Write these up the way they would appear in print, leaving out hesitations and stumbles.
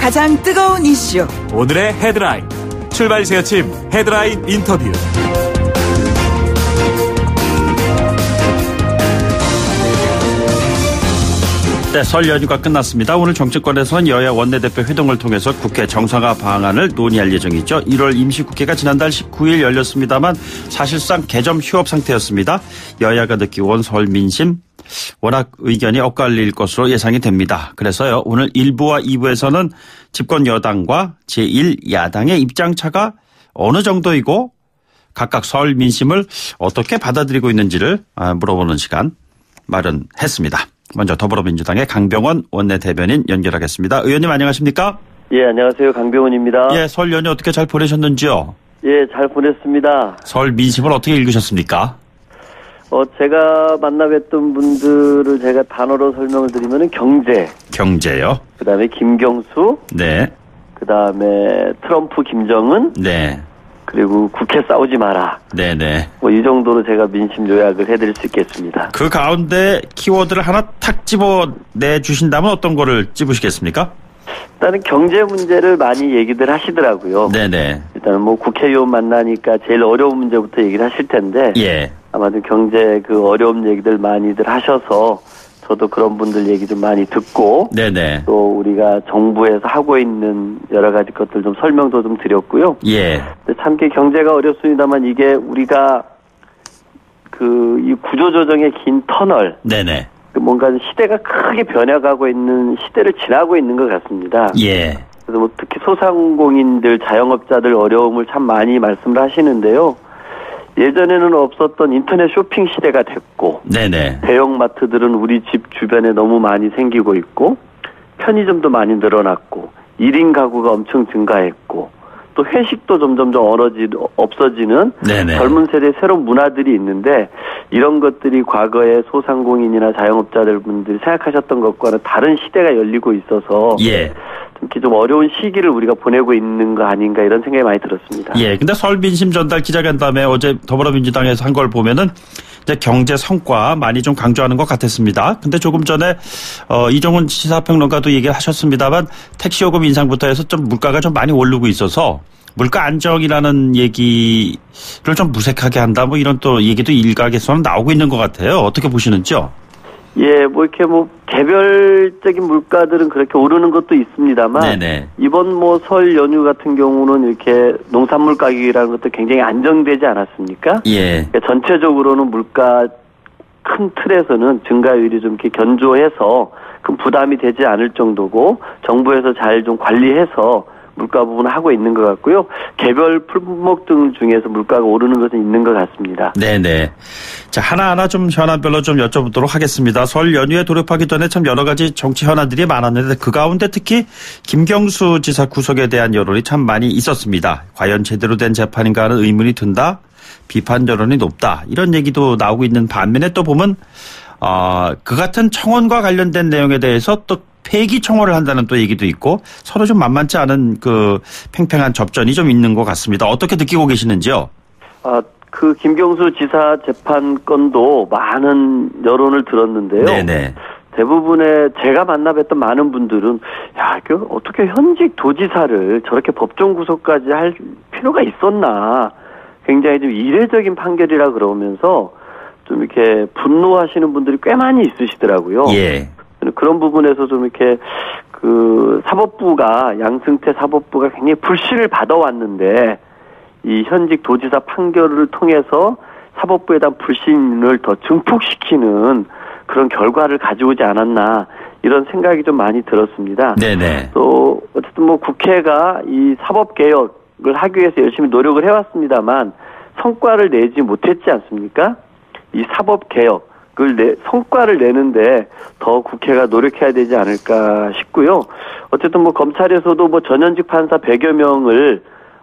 가장 뜨거운 이슈 오늘의 헤드라인 출발 새아침 헤드라인 인터뷰. 네, 설 연휴가 끝났습니다. 오늘 정치권에서는 여야 원내대표 회동을 통해서 국회 정상화 방안을 논의할 예정이죠. 1월 임시국회가 지난달 19일 열렸습니다만 사실상 개점 휴업 상태였습니다. 여야가 느끼고 온 설 민심 워낙 의견이 엇갈릴 것으로 예상이 됩니다. 그래서요, 오늘 1부와 2부에서는 집권 여당과 제1야당의 입장차가 어느 정도이고 각각 설 민심을 어떻게 받아들이고 있는지를 물어보는 시간 마련했습니다. 먼저 더불어민주당의 강병원 원내대변인 연결하겠습니다. 의원님 안녕하십니까? 예, 안녕하세요. 강병원입니다. 예, 설 연휴 어떻게 잘 보내셨는지요? 예, 잘 보냈습니다. 설 민심을 어떻게 읽으셨습니까? 제가 만나뵀던 분들을 제가 단어로 설명을 드리면은 경제요? 그 다음에 김경수. 네. 그 다음에 트럼프 김정은. 네. 그리고 국회 싸우지 마라. 네네. 이 정도로 제가 민심 요약을 해드릴 수 있겠습니다. 그 가운데 키워드를 하나 탁 집어내 주신다면 어떤 거를 집으시겠습니까? 일단은 경제 문제를 많이 얘기들 하시더라고요. 네네. 일단은 국회의원 만나니까 제일 어려운 문제부터 얘기를 하실 텐데. 예. 아마도 경제 그 어려운 얘기들 많이들 하셔서 저도 그런 분들 얘기 좀 많이 듣고. 네네. 또 우리가 정부에서 하고 있는 여러 가지 것들 좀 설명도 좀 드렸고요. 예. 참 경제가 어렵습니다만 이게 우리가 이 구조조정의 긴 터널. 네네. 뭔가 시대가 크게 변해가고 있는 시대를 지나고 있는 것 같습니다. 예. 그래서 특히 소상공인들, 자영업자들 어려움을 참 많이 말씀을 하시는데요. 예전에는 없었던 인터넷 쇼핑 시대가 됐고, 네네. 대형마트들은 우리 집 주변에 너무 많이 생기고 있고, 편의점도 많이 늘어났고, 1인 가구가 엄청 증가했고, 또 회식도 점점 없어지는 네네. 젊은 세대의 새로운 문화들이 있는데, 이런 것들이 과거에 소상공인이나 자영업자들 분들이 생각하셨던 것과는 다른 시대가 열리고 있어서 예. 좀 어려운 시기를 우리가 보내고 있는 거 아닌가 이런 생각이 많이 들었습니다. 예, 근데 설 민심 전달 기자간담회 어제 더불어민주당에서 한 걸 보면은 이제 경제 성과 많이 좀 강조하는 것 같았습니다. 근데 조금 전에 이종훈 시사평론가도 얘기하셨습니다만 택시 요금 인상부터 해서 좀 물가가 좀 많이 오르고 있어서 물가 안정이라는 얘기를 좀 무색하게 한다 뭐 이런 또 얘기도 일각에서는 나오고 있는 것 같아요. 어떻게 보시는지요? 예, 이렇게 개별적인 물가들은 그렇게 오르는 것도 있습니다만, 네네. 이번 설 연휴 같은 경우는 이렇게 농산물 가격이라는 것도 굉장히 안정되지 않았습니까? 예. 그러니까 전체적으로는 물가 큰 틀에서는 증가율이 좀 이렇게 견조해서 큰 부담이 되지 않을 정도고, 정부에서 잘 좀 관리해서 물가 부분을 하고 있는 것 같고요. 개별 품목 등 중에서 물가가 오르는 것은 있는 것 같습니다. 네네. 자, 하나하나 좀 현안별로 좀 여쭤보도록 하겠습니다. 설 연휴에 돌입하기 전에 참 여러 가지 정치 현안들이 많았는데 그 가운데 특히 김경수 지사 구속에 대한 여론이 참 많이 있었습니다. 과연 제대로 된 재판인가 하는 의문이 든다. 비판 여론이 높다. 이런 얘기도 나오고 있는 반면에 또 보면 그 같은 청원과 관련된 내용에 대해서 또 폐기 청원을 한다는 또 얘기도 있고 서로 좀 만만치 않은 팽팽한 접전이 좀 있는 것 같습니다. 어떻게 느끼고 계시는지요? 김경수 지사 재판 건도 많은 여론을 들었는데요. 네네. 대부분의 제가 만나뵀던 많은 분들은 어떻게 현직 도지사를 저렇게 법정 구속까지 할 필요가 있었나. 굉장히 좀 이례적인 판결이라 그러면서 좀 이렇게 분노하시는 분들이 꽤 많이 있으시더라고요. 예. 그런 부분에서 좀 이렇게 사법부가 양승태 사법부가 굉장히 불신을 받아왔는데 이 현직 도지사 판결을 통해서 사법부에 대한 불신을 더 증폭시키는 그런 결과를 가져오지 않았나 이런 생각이 좀 많이 들었습니다. 네네. 또 어쨌든 국회가 이 사법 개혁을 하기 위해서 열심히 노력을 해왔습니다만 성과를 내지 못했지 않습니까? 이 사법 개혁 성과를 내는데 더 국회가 노력해야 되지 않을까 싶고요. 어쨌든 검찰에서도 전현직 판사 100여 명을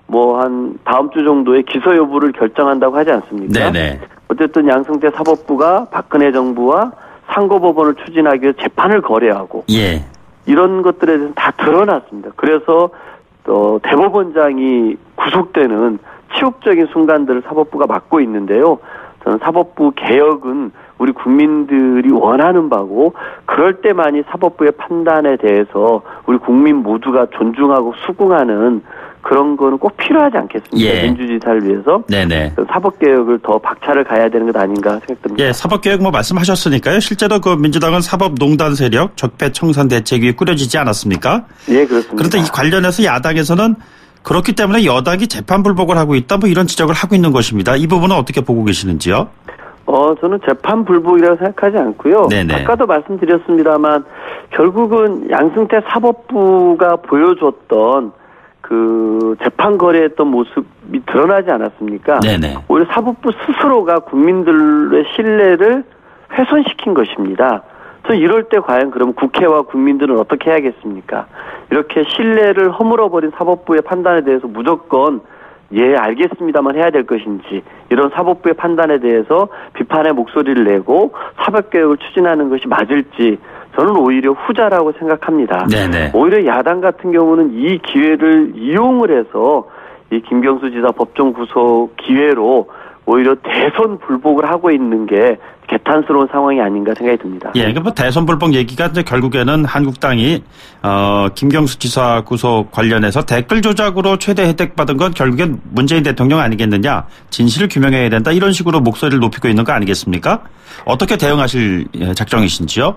한 다음 주 정도에 기소 여부를 결정한다고 하지 않습니까? 네네. 어쨌든 양승태 사법부가 박근혜 정부와 상고법원을 추진하기 위해서 재판을 거래하고 예. 이런 것들에 대해서는 다 드러났습니다. 그래서 대법원장이 구속되는 치욕적인 순간들을 사법부가 맡고 있는데요. 저는 사법부 개혁은 우리 국민들이 원하는 바고 그럴 때만이 사법부의 판단에 대해서 우리 국민 모두가 존중하고 수긍하는 그런 거는 꼭 필요하지 않겠습니까? 예. 민주주의사를 위해서. 네네. 사법개혁을 더 박차를 가야 되는 것 아닌가 생각됩니다. 예, 사법개혁 말씀하셨으니까요. 실제로 그 민주당은 사법농단 세력 적폐청산대책위 꾸려지지 않았습니까? 예, 그렇습니다. 그런데 이 관련해서 야당에서는 그렇기 때문에 여당이 재판불복을 하고 있다 이런 지적을 하고 있는 것입니다. 이 부분은 어떻게 보고 계시는지요? 저는 재판불복이라고 생각하지 않고요. 네네. 아까도 말씀드렸습니다만 결국은 양승태 사법부가 보여줬던 그 재판 거래했던 모습이 드러나지 않았습니까? 네네. 오히려 사법부 스스로가 국민들의 신뢰를 훼손시킨 것입니다. 저 이럴 때 과연 그럼 국회와 국민들은 어떻게 해야겠습니까? 이렇게 신뢰를 허물어버린 사법부의 판단에 대해서 무조건 예 알겠습니다만 해야 될 것인지 이런 사법부의 판단에 대해서 비판의 목소리를 내고 사법개혁을 추진하는 것이 맞을지 저는 오히려 후자라고 생각합니다. 네네. 오히려 야당 같은 경우는 이 기회를 이용을 해서 이 김경수 지사 법정 구속 기회로 오히려 대선 불복을 하고 있는 게 개탄스러운 상황이 아닌가 생각이 듭니다. 예, 그러니까 대선 불복 얘기가 이제 결국에는 한국당이 김경수 지사 구속 관련해서 댓글 조작으로 최대 혜택 받은 건 결국엔 문재인 대통령 아니겠느냐, 진실을 규명해야 된다 이런 식으로 목소리를 높이고 있는 거 아니겠습니까? 어떻게 대응하실 작정이신지요?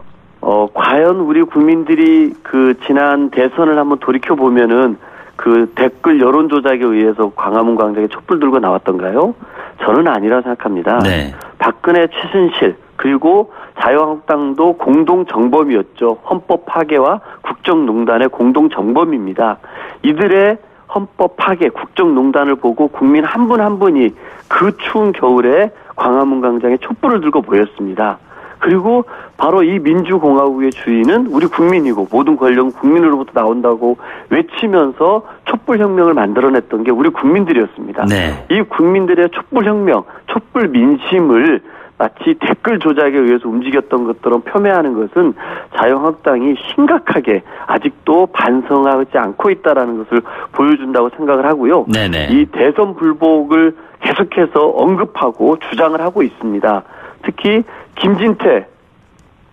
과연 우리 국민들이 그 지난 대선을 한번 돌이켜 보면은 그 댓글 여론 조작에 의해서 광화문 광장에 촛불 들고 나왔던가요? 저는 아니라 생각합니다. 네. 박근혜, 최순실 그리고 자유한국당도 공동 정범이었죠. 헌법 파괴와 국정농단의 공동 정범입니다. 이들의 헌법 파괴, 국정농단을 보고 국민 한 분 한 분이 그 추운 겨울에 광화문 광장에 촛불을 들고 모였습니다. 그리고 바로 이 민주공화국의 주인은 우리 국민이고 모든 권력은 국민으로부터 나온다고 외치면서 촛불혁명을 만들어냈던 게 우리 국민들이었습니다. 네. 이 국민들의 촛불혁명, 촛불 민심을 마치 댓글 조작에 의해서 움직였던 것처럼 폄훼하는 것은 자유한국당이 심각하게 아직도 반성하지 않고 있다는 것을 보여준다고 생각을 하고요. 네네. 이 대선 불복을 계속해서 언급하고 주장을 하고 있습니다. 특히 김진태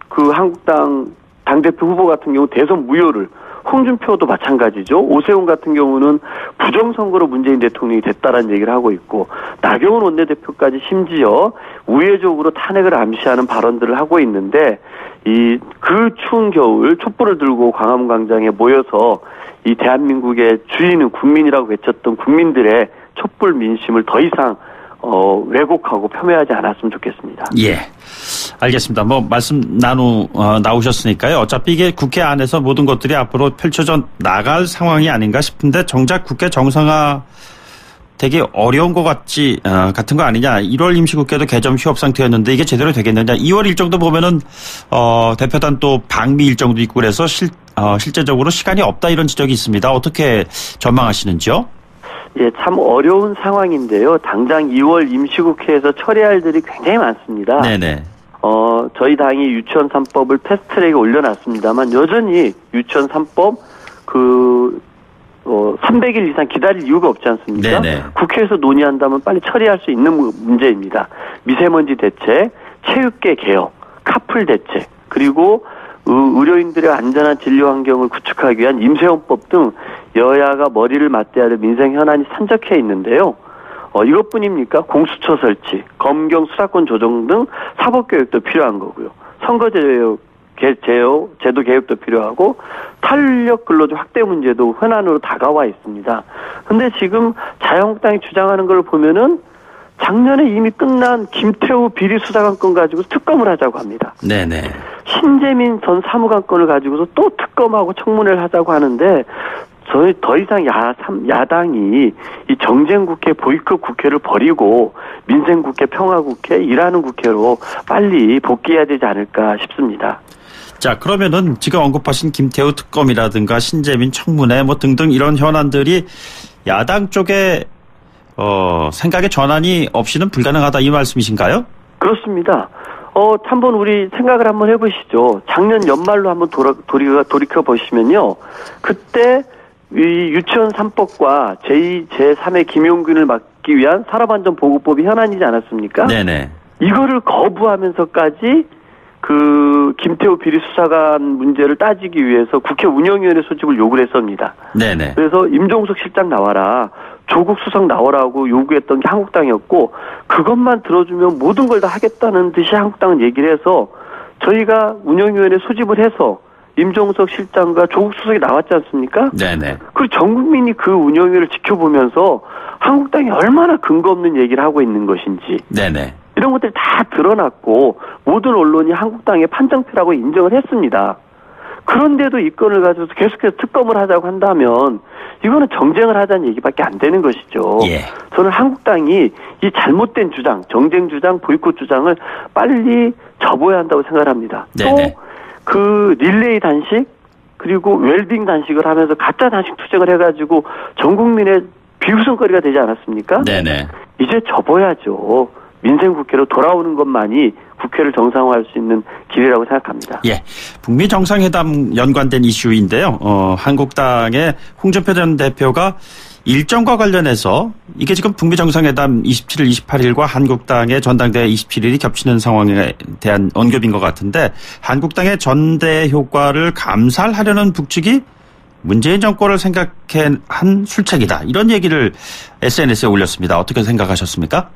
그 한국당 당대표 후보 같은 경우 대선 무효를, 홍준표도 마찬가지죠. 오세훈 같은 경우는 부정선거로 문재인 대통령이 됐다라는 얘기를 하고 있고, 나경원 원내대표까지 심지어 우회적으로 탄핵을 암시하는 발언들을 하고 있는데, 그 추운 겨울 촛불을 들고 광화문 광장에 모여서 이 대한민국의 주인은 국민이라고 외쳤던 국민들의 촛불 민심을 더 이상 왜곡하고 폄훼하지 않았으면 좋겠습니다. 예. 알겠습니다. 말씀 나오셨으니까요. 어차피 이게 국회 안에서 모든 것들이 앞으로 펼쳐져 나갈 상황이 아닌가 싶은데 정작 국회 정상화 되게 어려운 것 같은 거 아니냐. 1월 임시국회도 개점 휴업 상태였는데 이게 제대로 되겠느냐. 2월 일정도 보면은 대표단 또 방미 일정도 있고 그래서 실제적으로 시간이 없다 이런 지적이 있습니다. 어떻게 전망하시는지요? 예, 참 어려운 상황인데요. 당장 2월 임시국회에서 처리할 일이 굉장히 많습니다. 네네. 저희 당이 유치원 3법을 패스트트랙에 올려놨습니다만 여전히 유치원 3법 300일 이상 기다릴 이유가 없지 않습니까? 네네. 국회에서 논의한다면 빨리 처리할 수 있는 문제입니다. 미세먼지 대책, 체육계 개혁, 카풀 대책, 그리고 의료인들의 안전한 진료 환경을 구축하기 위한 임세원법 등 여야가 머리를 맞대야 할 민생 현안이 산적해 있는데요. 이것뿐입니까? 공수처 설치, 검경 수사권 조정 등 사법개혁도 필요한 거고요. 선거제도 개혁도 필요하고 탄력 근로제 확대 문제도 현안으로 다가와 있습니다. 그런데 지금 자유한국당이 주장하는 걸 보면은 작년에 이미 끝난 김태우 비리수사관 건 가지고 특검을 하자고 합니다. 네네. 신재민 전 사무관 건을 가지고서 또 특검하고 청문회를 하자고 하는데 저희 더 이상 야당이 이 정쟁국회, 보이콧 국회를 버리고 민생국회, 평화국회, 일하는 국회로 빨리 복귀해야 되지 않을까 싶습니다. 자, 그러면은 지금 언급하신 김태우 특검이라든가 신재민 청문회 등등 이런 현안들이 야당 쪽에 생각의 전환이 없이는 불가능하다 이 말씀이신가요? 그렇습니다. 한번 우리 생각을 한번 해보시죠. 작년 연말로 한번 돌이켜 보시면요. 그때 이 유치원 3법과 제2, 제3의 김용균을 막기 위한 산업안전보호법이 현안이지 않았습니까? 네네. 이거를 거부하면서까지 그 김태호 비리 수사관 문제를 따지기 위해서 국회 운영위원회 소집을 요구를 했습니다. 네네. 그래서 임종석 실장 나와라, 조국 수석 나오라고 요구했던 게 한국당이었고, 그것만 들어주면 모든 걸 다 하겠다는 듯이 한국당은 얘기를 해서 저희가 운영위원회 소집을 해서 임종석 실장과 조국 수석이 나왔지 않습니까? 네네. 그리고 전 국민이 그 운영위를 지켜보면서 한국당이 얼마나 근거 없는 얘기를 하고 있는 것인지. 네네. 이런 것들이 다 드러났고 모든 언론이 한국당의 판정표라고 인정을 했습니다. 그런데도 이 건을 가지고서 계속해서 특검을 하자고 한다면 이거는 정쟁을 하자는 얘기밖에 안 되는 것이죠. 예. 저는 한국당이 이 잘못된 주장, 정쟁 주장, 보이콧 주장을 빨리 접어야 한다고 생각을 합니다. 네네. 또 그 릴레이 단식 그리고 웰빙 단식을 하면서 가짜 단식 투쟁을 해가지고 전 국민의 비웃음거리가 되지 않았습니까? 네네. 이제 접어야죠. 민생국회로 돌아오는 것만이 국회를 정상화할 수 있는 길이라고 생각합니다. 예, 북미 정상회담 연관된 이슈인데요. 한국당의 홍준표 전 대표가 일정과 관련해서 이게 지금 북미 정상회담 27일, 28일과 한국당의 전당대회 27일이 겹치는 상황에 대한 언급인 것 같은데 한국당의 전대 효과를 감살하려는 북측이 문재인 정권을 생각해 한 술책이다. 이런 얘기를 SNS에 올렸습니다. 어떻게 생각하셨습니까?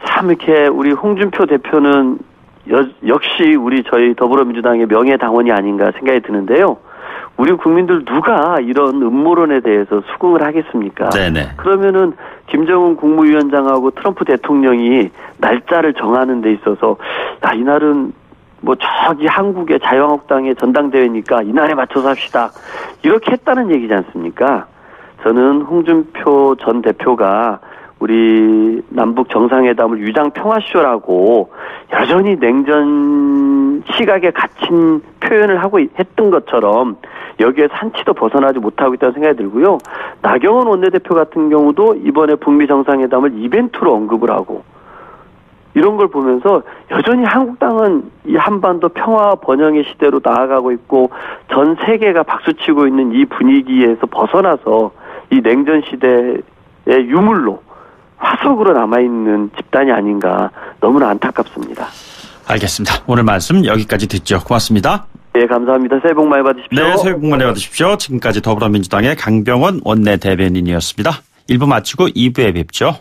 참 이렇게 우리 홍준표 대표는 역시 저희 더불어민주당의 명예당원이 아닌가 생각이 드는데요. 우리 국민들 누가 이런 음모론에 대해서 수긍을 하겠습니까? 네네. 그러면은 김정은 국무위원장하고 트럼프 대통령이 날짜를 정하는 데 있어서 이날은 뭐 저기 한국의 자유한국당의 전당대회니까 이날에 맞춰서 합시다. 이렇게 했다는 얘기지 않습니까? 저는 홍준표 전 대표가 우리 남북 정상회담을 위장평화쇼라고 여전히 냉전 시각에 갇힌 표현을 하고 했던 것처럼 여기에서 한치도 벗어나지 못하고 있다는 생각이 들고요. 나경원 원내대표 같은 경우도 이번에 북미 정상회담을 이벤트로 언급을 하고 이런 걸 보면서 여전히 한국당은 이 한반도 평화 번영의 시대로 나아가고 있고 전 세계가 박수치고 있는 이 분위기에서 벗어나서 이 냉전 시대의 유물로 화석으로 남아있는 집단이 아닌가 너무나 안타깝습니다. 알겠습니다. 오늘 말씀 여기까지 듣죠. 고맙습니다. 네, 감사합니다. 새해 복 많이 받으십시오. 네, 새해 복 많이 받으십시오. 지금까지 더불어민주당의 강병원 원내대변인이었습니다. 1부 마치고 2부에 뵙죠.